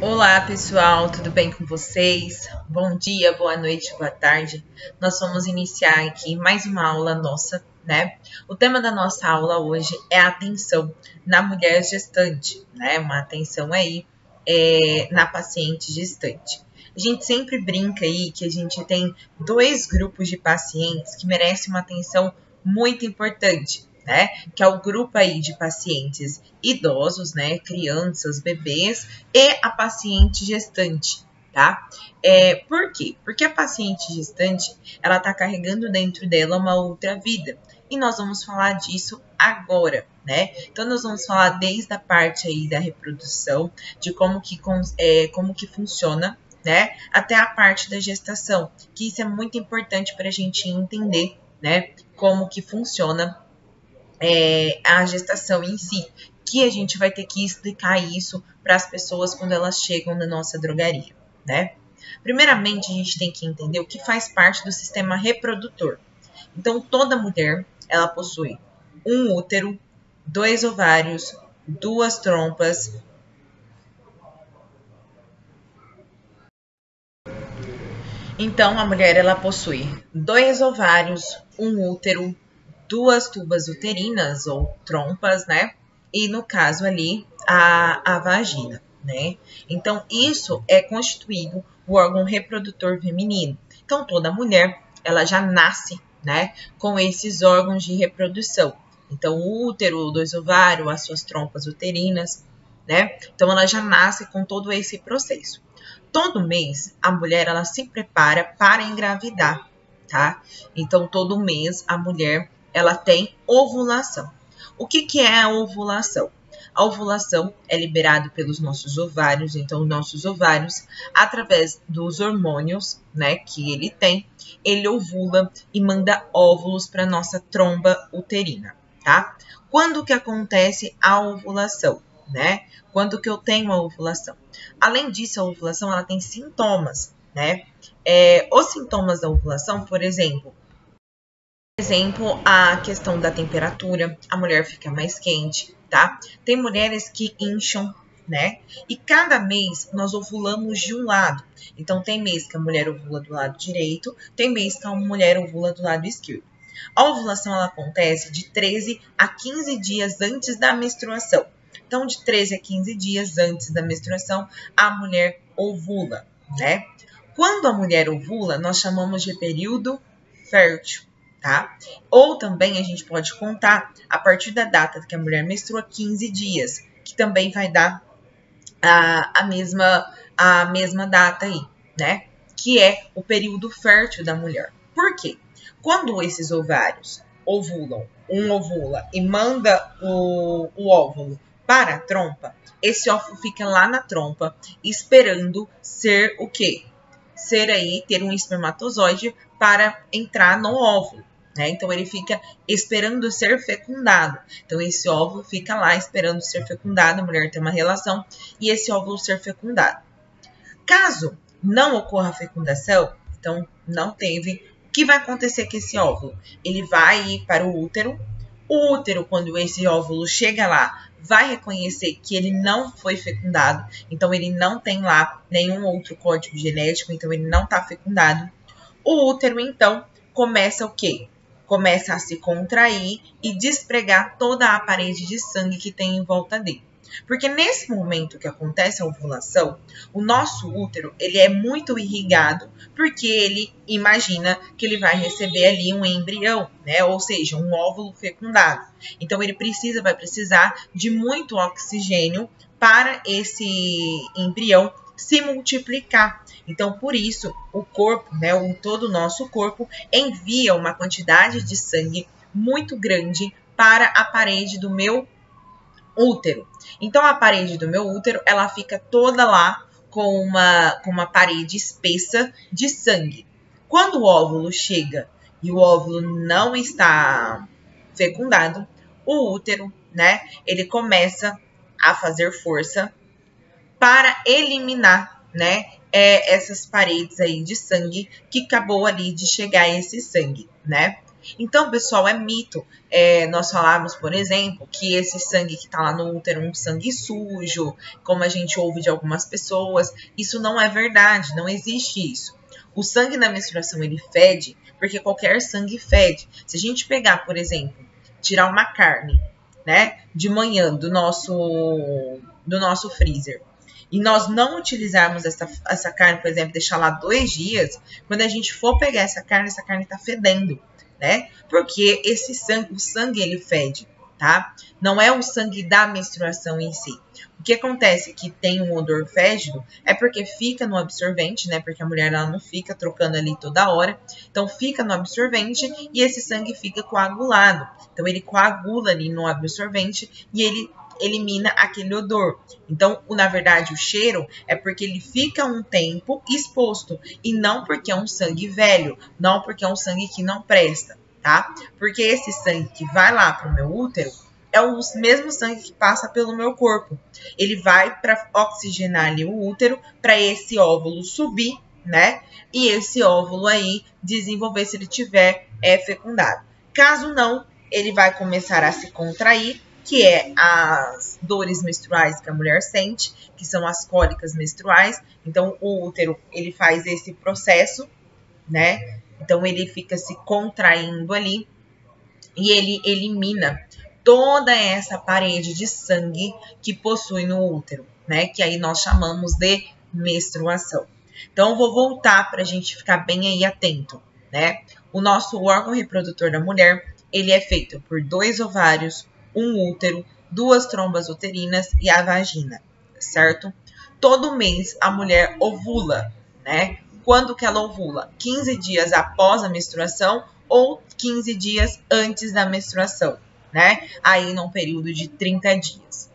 Olá pessoal, tudo bem com vocês? Bom dia, boa noite, boa tarde. Nós vamos iniciar aqui mais uma aula nossa, né? O tema da nossa aula hoje é a atenção na mulher gestante, né? Uma atenção aí na paciente gestante. A gente sempre brinca aí que a gente tem dois grupos de pacientes que merecem uma atenção muito importante, né? Que é o grupo aí de pacientes idosos, né? Crianças, bebês e a paciente gestante, tá? Por quê? Porque a paciente gestante, ela tá carregando dentro dela uma outra vida. E nós vamos falar disso agora, né? Então, nós vamos falar desde a parte aí da reprodução, de como que funciona, né? Até a parte da gestação, que isso é muito importante para a gente entender, né? Como que funciona a gestação em si, que a gente vai ter que explicar isso para as pessoas quando elas chegam na nossa drogaria, né? Primeiramente, a gente tem que entender o que faz parte do sistema reprodutor. Então, toda mulher, ela possui um útero, 2 ovários, 2 trompas. Então, a mulher, ela possui 2 ovários, um útero, 2 tubas uterinas ou trompas, né? E no caso ali, a vagina, né? Então, isso é constituído o órgão reprodutor feminino. Então, toda mulher, ela já nasce, né, com esses órgãos de reprodução. Então, o útero, o 2 ovários, as suas trompas uterinas, né? Então, ela já nasce com todo esse processo. Todo mês, a mulher, ela se prepara para engravidar, tá? Então, todo mês, a mulher, ela tem ovulação. O que é a ovulação? A ovulação é liberada pelos nossos ovários, então nossos ovários, através dos hormônios, né, que ele tem, ele ovula e manda óvulos para nossa tromba uterina, tá? Quando que acontece a ovulação, né? Quando que eu tenho a ovulação? Além disso, a ovulação ela tem sintomas, né? Os sintomas da ovulação, por exemplo, a questão da temperatura, a mulher fica mais quente, tá? Tem mulheres que incham, né? E cada mês nós ovulamos de um lado. Então, tem mês que a mulher ovula do lado direito, tem mês que a mulher ovula do lado esquerdo. A ovulação ela acontece de 13 a 15 dias antes da menstruação. Então, de 13 a 15 dias antes da menstruação, a mulher ovula, né? Quando a mulher ovula, nós chamamos de período fértil, tá? Ou também a gente pode contar a partir da data que a mulher menstrua 15 dias, que também vai dar a mesma data aí, né? Que é o período fértil da mulher. Por quê? Quando esses ovários ovulam, um ovula e manda o óvulo para a trompa, esse óvulo fica lá na trompa esperando ser o quê? Ter um espermatozoide para entrar no óvulo. Né? Então, ele fica esperando ser fecundado. Então, esse óvulo fica lá esperando ser fecundado, a mulher tem uma relação, e esse óvulo ser fecundado. Caso não ocorra a fecundação, então não teve, o que vai acontecer com esse óvulo? Ele vai ir para o útero. O útero, quando esse óvulo chega lá, vai reconhecer que ele não foi fecundado, então ele não tem lá nenhum outro código genético, então ele não está fecundado. O útero, então, começa o quê? Começa a se contrair e despregar toda a parede de sangue que tem em volta dele. Porque nesse momento que acontece a ovulação, o nosso útero ele é muito irrigado, porque ele imagina que ele vai receber ali um embrião, né? Ou seja, um óvulo fecundado. Então ele vai precisar de muito oxigênio para esse embrião se multiplicar. Então, por isso, o corpo, né, todo o nosso corpo envia uma quantidade de sangue muito grande para a parede do meu útero. Então, a parede do meu útero, ela fica toda lá com uma parede espessa de sangue. Quando o óvulo chega e o óvulo não está fecundado, o útero, né, ele começa a fazer força para eliminar, né, essas paredes aí de sangue que acabou ali de chegar esse sangue, né? Então, pessoal, é mito. Nós falamos, por exemplo, que esse sangue que está lá no útero é um sangue sujo, como a gente ouve de algumas pessoas. Isso não é verdade, não existe isso. O sangue na menstruação, ele fede, porque qualquer sangue fede. Se a gente pegar, por exemplo, tirar uma carne, né, de manhã do nosso freezer, e nós não utilizarmos essa carne, por exemplo, deixar lá 2 dias, quando a gente for pegar essa carne está fedendo, né? Porque o sangue ele fede, tá? Não é o sangue da menstruação em si. O que acontece que tem um odor fétido é porque fica no absorvente, né? Porque a mulher ela não fica trocando ali toda hora. Então fica no absorvente e esse sangue fica coagulado. Então ele coagula ali no absorvente e ele elimina aquele odor. Então, na verdade, o cheiro é porque ele fica um tempo exposto e não porque é um sangue velho, não porque é um sangue que não presta, tá? Porque esse sangue que vai lá pro meu útero é o mesmo sangue que passa pelo meu corpo. Ele vai para oxigenar ali o útero para esse óvulo subir, né? E esse óvulo aí desenvolver se ele tiver fecundado. Caso não, ele vai começar a se contrair, que é as dores menstruais que a mulher sente, que são as cólicas menstruais. Então, o útero, ele faz esse processo, né? Então, ele fica se contraindo ali e ele elimina toda essa parede de sangue que possui no útero, né? Que aí nós chamamos de menstruação. Então, eu vou voltar para a gente ficar bem aí atento, né? O nosso órgão reprodutor da mulher, ele é feito por 2 ovários, um útero, 2 trombas uterinas e a vagina, certo? Todo mês a mulher ovula, né? Quando que ela ovula? 15 dias após a menstruação ou 15 dias antes da menstruação, né? Aí num período de 30 dias.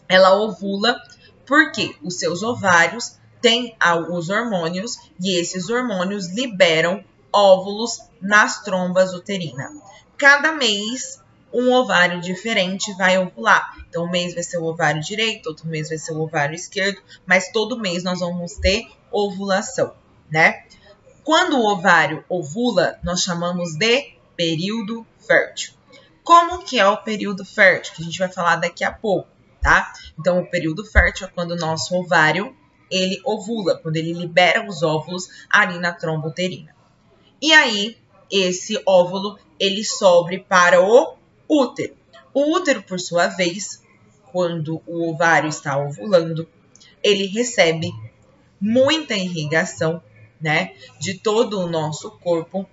Ela ovula porque os seus ovários têm os hormônios e esses hormônios liberam óvulos nas trombas uterinas. Cada mês um ovário diferente vai ovular. Então, um mês vai ser o ovário direito, outro mês vai ser o ovário esquerdo, mas todo mês nós vamos ter ovulação, né? Quando o ovário ovula, nós chamamos de período fértil. Como que é o período fértil? Que a gente vai falar daqui a pouco, tá? Então, o período fértil é quando o nosso ovário, ele ovula, quando ele libera os óvulos ali na tromba uterina. E aí, esse óvulo, ele sobe para o útero. O útero, por sua vez, quando o ovário está ovulando, ele recebe muita irrigação, né, de todo o nosso corpo,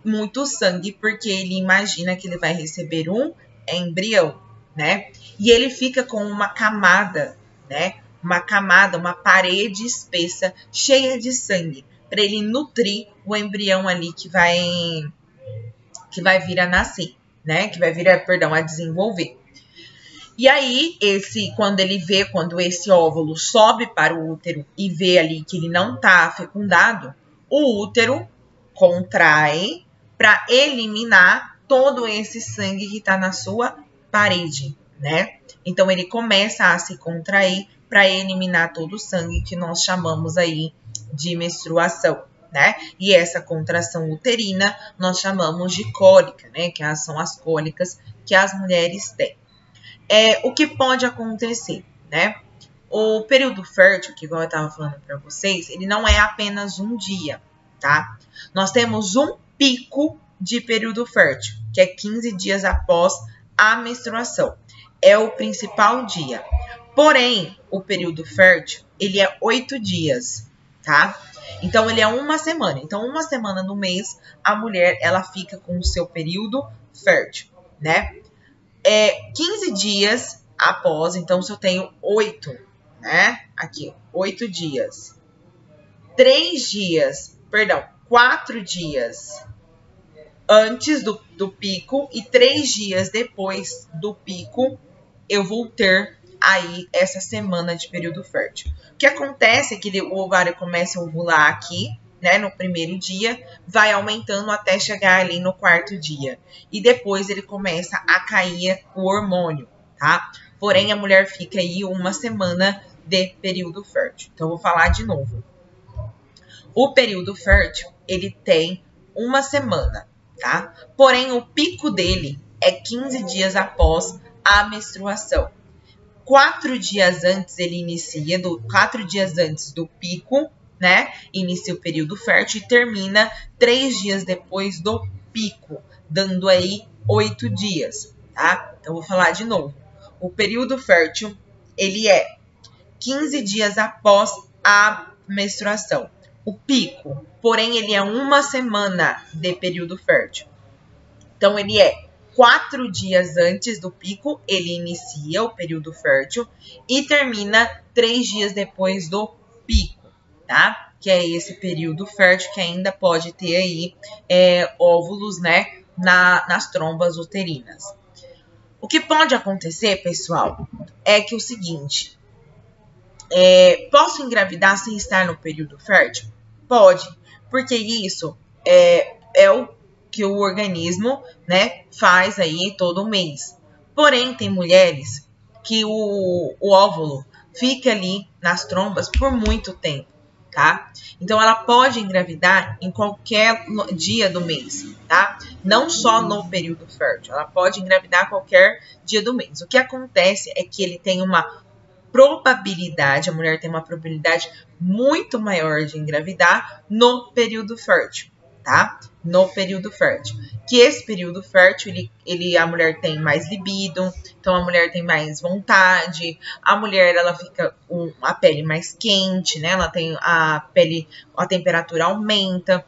muito sangue, porque ele imagina que ele vai receber um embrião, né, e ele fica com uma camada, né, uma parede espessa, cheia de sangue, para ele nutrir o embrião ali que vai vir a nascer, né? Que vai vir a desenvolver. E aí, quando esse óvulo sobe para o útero e vê ali que ele não está fecundado, o útero contrai para eliminar todo esse sangue que está na sua parede, né? Então, ele começa a se contrair para eliminar todo o sangue que nós chamamos aí de menstruação, né? E essa contração uterina nós chamamos de cólica, né? Que são as cólicas que as mulheres têm. O que pode acontecer, né? O período fértil, que igual eu estava falando para vocês, ele não é apenas um dia, tá? Nós temos um pico de período fértil, que é 15 dias após a menstruação. É o principal dia. Porém, o período fértil, ele é 8 dias, tá? Então, ele é uma semana. Então, uma semana no mês, a mulher, ela fica com o seu período fértil, né? 15 dias após, então, se eu tenho 8, né? Aqui, 8 dias. 4 dias antes do pico e 3 dias depois do pico, eu vou ter aí essa semana de período fértil. O que acontece é que o ovário começa a ovular aqui, né, no primeiro dia, vai aumentando até chegar ali no 4º dia. E depois ele começa a cair o hormônio, tá? Porém, a mulher fica aí uma semana de período fértil. Então, eu vou falar de novo. O período fértil, ele tem uma semana. tá? Porém, o pico dele é 15 dias após a menstruação. 4 dias antes ele inicia, 4 dias antes do pico, né? Inicia o período fértil e termina 3 dias depois do pico, dando aí 8 dias, tá? Então, vou falar de novo. O período fértil, ele é 15 dias após a menstruação. O pico, porém, ele é 1 semana de período fértil. Então, ele é 4 dias antes do pico, ele inicia o período fértil e termina 3 dias depois do pico, tá? Que é esse período fértil que ainda pode ter aí óvulos, né, nas trombas uterinas. O que pode acontecer, pessoal, é que o seguinte, posso engravidar sem estar no período fértil? Pode, porque isso é o que o organismo, né, faz aí todo mês. Porém, tem mulheres que o óvulo fica ali nas trombas por muito tempo, tá? Então, ela pode engravidar em qualquer dia do mês, tá? Não só no período fértil, ela pode engravidar qualquer dia do mês. O que acontece é que ele tem uma probabilidade, a mulher tem uma probabilidade muito maior de engravidar no período fértil, tá? No período fértil. Que esse período fértil, a mulher tem mais libido, então a mulher tem mais vontade, a mulher, ela fica com a pele mais quente, né? Ela tem a temperatura aumenta,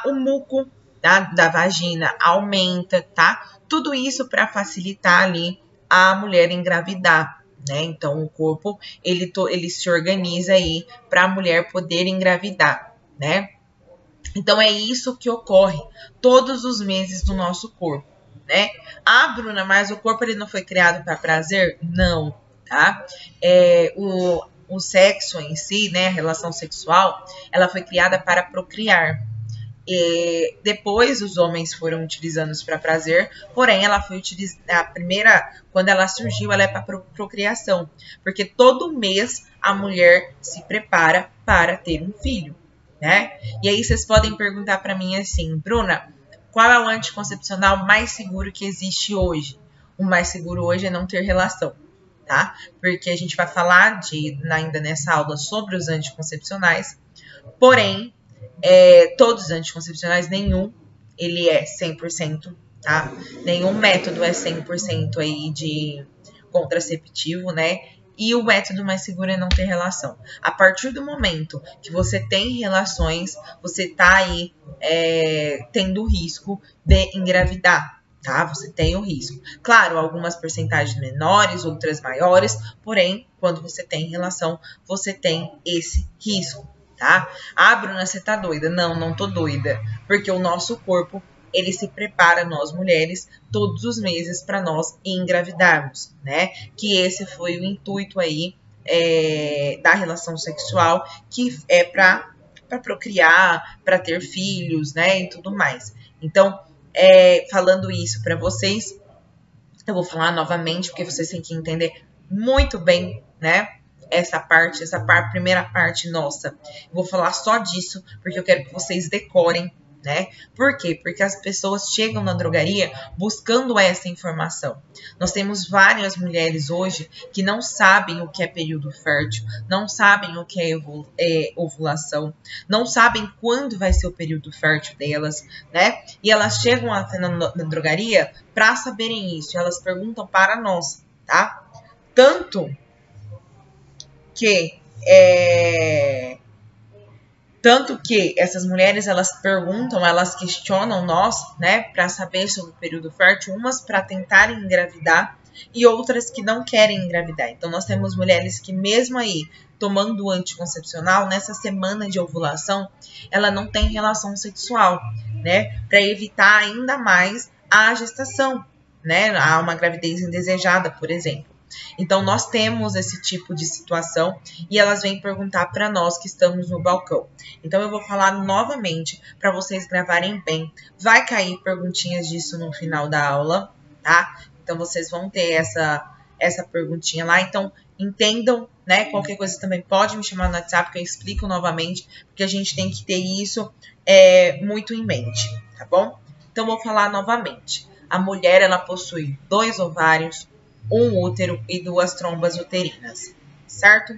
o muco da vagina aumenta, tá? Tudo isso para facilitar ali a mulher engravidar, né? Então, o corpo, ele se organiza aí para a mulher poder engravidar, né? Então, é isso que ocorre todos os meses do nosso corpo, né? Ah, Bruna, mas o corpo ele não foi criado para prazer? Não, tá? O sexo em si, né? A relação sexual, ela foi criada para procriar. E depois os homens foram utilizando para prazer, porém ela foi utilizada, a primeira, quando ela surgiu, ela é para procriação, porque todo mês a mulher se prepara para ter um filho, né? E aí vocês podem perguntar para mim assim, Bruna, qual é o anticoncepcional mais seguro que existe hoje? O mais seguro hoje é não ter relação, tá? Porque a gente vai falar ainda nessa aula sobre os anticoncepcionais, porém todos os anticoncepcionais, nenhum ele é 100%, tá? Nenhum método é 100% aí de contraceptivo, né? E o método mais seguro é não ter relação. A partir do momento que você tem relações, você tá aí tendo risco de engravidar, tá? Você tem o risco. Claro, algumas porcentagens menores, outras maiores, porém, quando você tem relação, você tem esse risco, tá? Ah, Bruna, você tá doida? Não, não tô doida. Porque o nosso corpo, ele se prepara, nós mulheres, todos os meses para nós engravidarmos, né? Que esse foi o intuito aí da relação sexual, que é para procriar, para ter filhos, né? E tudo mais. Então, falando isso para vocês, eu vou falar novamente, porque vocês têm que entender muito bem, né? Essa primeira parte nossa. Eu vou falar só disso, porque eu quero que vocês decorem, né? Por quê? Porque as pessoas chegam na drogaria buscando essa informação. Nós temos várias mulheres hoje que não sabem o que é período fértil, não sabem o que é ovulação, não sabem quando vai ser o período fértil delas, né? E elas chegam na drogaria para saberem isso. Elas perguntam para nós, tá? Tanto que essas mulheres, elas perguntam, elas questionam nós, né, para saber sobre o período fértil, umas para tentarem engravidar e outras que não querem engravidar. Então, nós temos mulheres que mesmo aí tomando o anticoncepcional, nessa semana de ovulação, ela não tem relação sexual, né, para evitar ainda mais a gestação, né, a uma gravidez indesejada, por exemplo. Então, nós temos esse tipo de situação e elas vêm perguntar para nós que estamos no balcão. Então, eu vou falar novamente para vocês gravarem bem. Vai cair perguntinhas disso no final da aula, tá? Então, vocês vão ter essa perguntinha lá. Então, entendam, né? Qualquer coisa também pode me chamar no WhatsApp que eu explico novamente, porque a gente tem que ter isso muito em mente, tá bom? Então, vou falar novamente. A mulher, ela possui 2 ovários, um útero e 2 trombas uterinas, certo?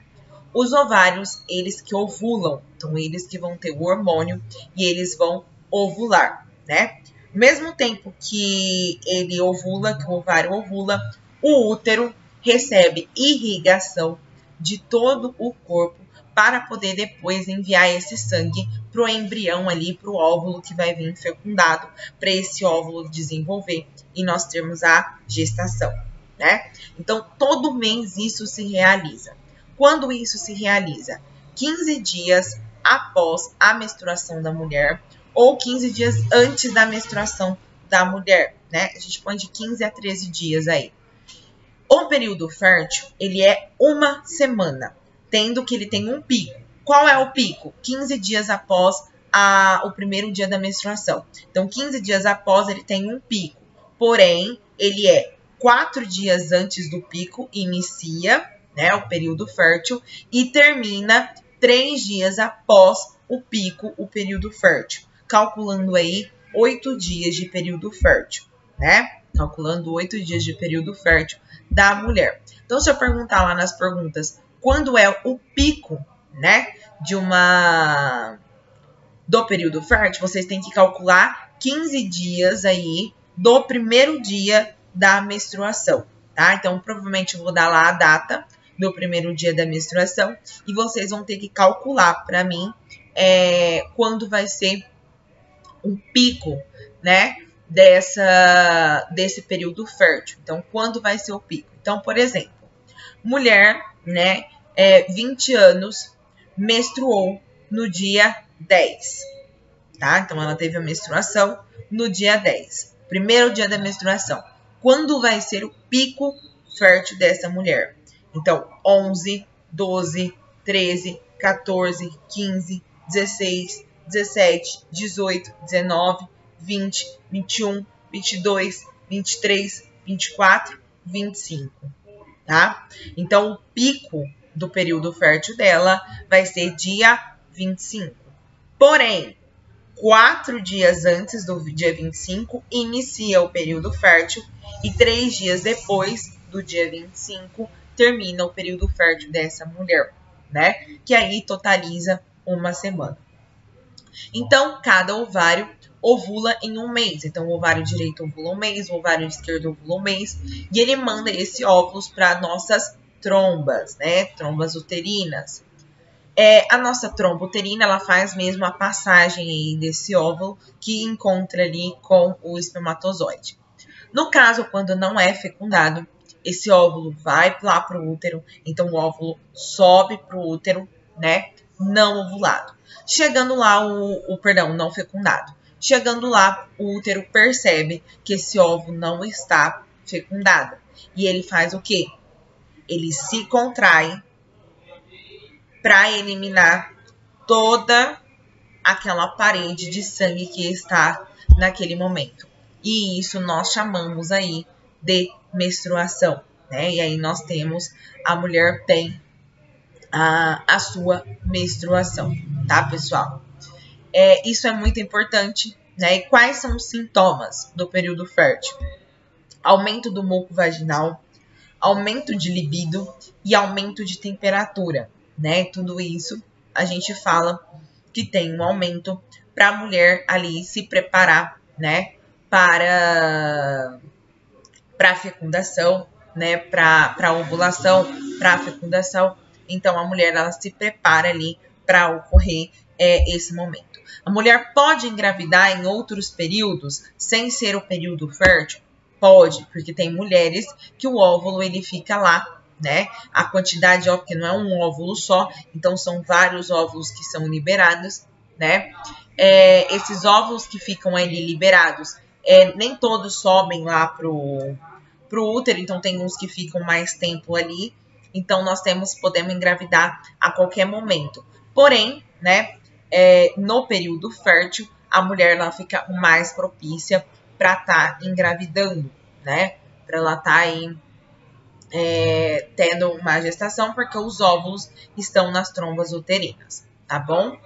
Os ovários, eles que ovulam, então eles que vão ter o hormônio e eles vão ovular, né? Ao mesmo tempo que ele ovula, que o ovário ovula, o útero recebe irrigação de todo o corpo para poder depois enviar esse sangue para o embrião ali, para o óvulo que vai vir fecundado, para esse óvulo desenvolver e nós termos a gestação, né? Então, todo mês isso se realiza. Quando isso se realiza? 15 dias após a menstruação da mulher ou 15 dias antes da menstruação da mulher, né? A gente põe de 15 a 13 dias aí. O período fértil, ele é uma semana, tendo que ele tem um pico. Qual é o pico? 15 dias após o primeiro dia da menstruação. Então, 15 dias após, ele tem um pico. Porém, ele é 4 dias antes do pico, inicia, né, o período fértil, e termina 3 dias após o pico, o período fértil. Calculando aí 8 dias de período fértil, né? Calculando 8 dias de período fértil da mulher. Então, se eu perguntar lá nas perguntas quando é o pico, né, do período fértil, vocês têm que calcular 15 dias aí do primeiro dia da menstruação, tá? Então, provavelmente eu vou dar lá a data do primeiro dia da menstruação e vocês vão ter que calcular para mim quando vai ser o pico, né, desse período fértil. Então, quando vai ser o pico? Então, por exemplo, mulher, né, 20 anos, menstruou no dia 10, tá? Então, ela teve a menstruação no dia 10, primeiro dia da menstruação. Quando vai ser o pico fértil dessa mulher? Então, 11, 12, 13, 14, 15, 16, 17, 18, 19, 20, 21, 22, 23, 24, 25, tá? Então, o pico do período fértil dela vai ser dia 25. Porém, 4 dias antes do dia 25, inicia o período fértil e 3 dias depois do dia 25, termina o período fértil dessa mulher, né? Que aí totaliza uma semana. Então, cada ovário ovula em um mês. Então, o ovário direito ovula um mês, o ovário esquerdo ovula um mês. E ele manda esse óvulos para nossas trombas, né? Trombas uterinas. A nossa tromba uterina, ela faz mesmo a passagem aí desse óvulo que encontra ali com o espermatozoide. No caso, quando não é fecundado, esse óvulo vai lá para o útero, então o óvulo sobe para o útero, né? Não ovulado. Chegando lá, não fecundado. Chegando lá, o útero percebe que esse óvulo não está fecundado. E ele faz o quê? Ele se contrai para eliminar toda aquela parede de sangue que está naquele momento. E isso nós chamamos aí de menstruação, né? E aí nós temos, a mulher tem a sua menstruação, tá, pessoal? Isso é muito importante, né? E quais são os sintomas do período fértil? Aumento do muco vaginal, aumento de libido e aumento de temperatura, né? Tudo isso a gente fala que tem um aumento para a mulher ali se preparar, né? Para a fecundação, né? Para a ovulação, para a fecundação. Então, a mulher, ela se prepara ali para ocorrer esse momento. A mulher pode engravidar em outros períodos, sem ser o período fértil? Pode, porque tem mulheres que o óvulo, ele fica lá, né? A quantidade, ó, porque não é um óvulo só, então são vários óvulos que são liberados, né? Esses óvulos que ficam ali liberados, nem todos sobem lá pro útero, então tem uns que ficam mais tempo ali. Então, nós podemos engravidar a qualquer momento. Porém, né, no período fértil, a mulher ela fica mais propícia para estar engravidando, né? Para ela estar aí tendo uma gestação, porque os óvulos estão nas trombas uterinas, tá bom?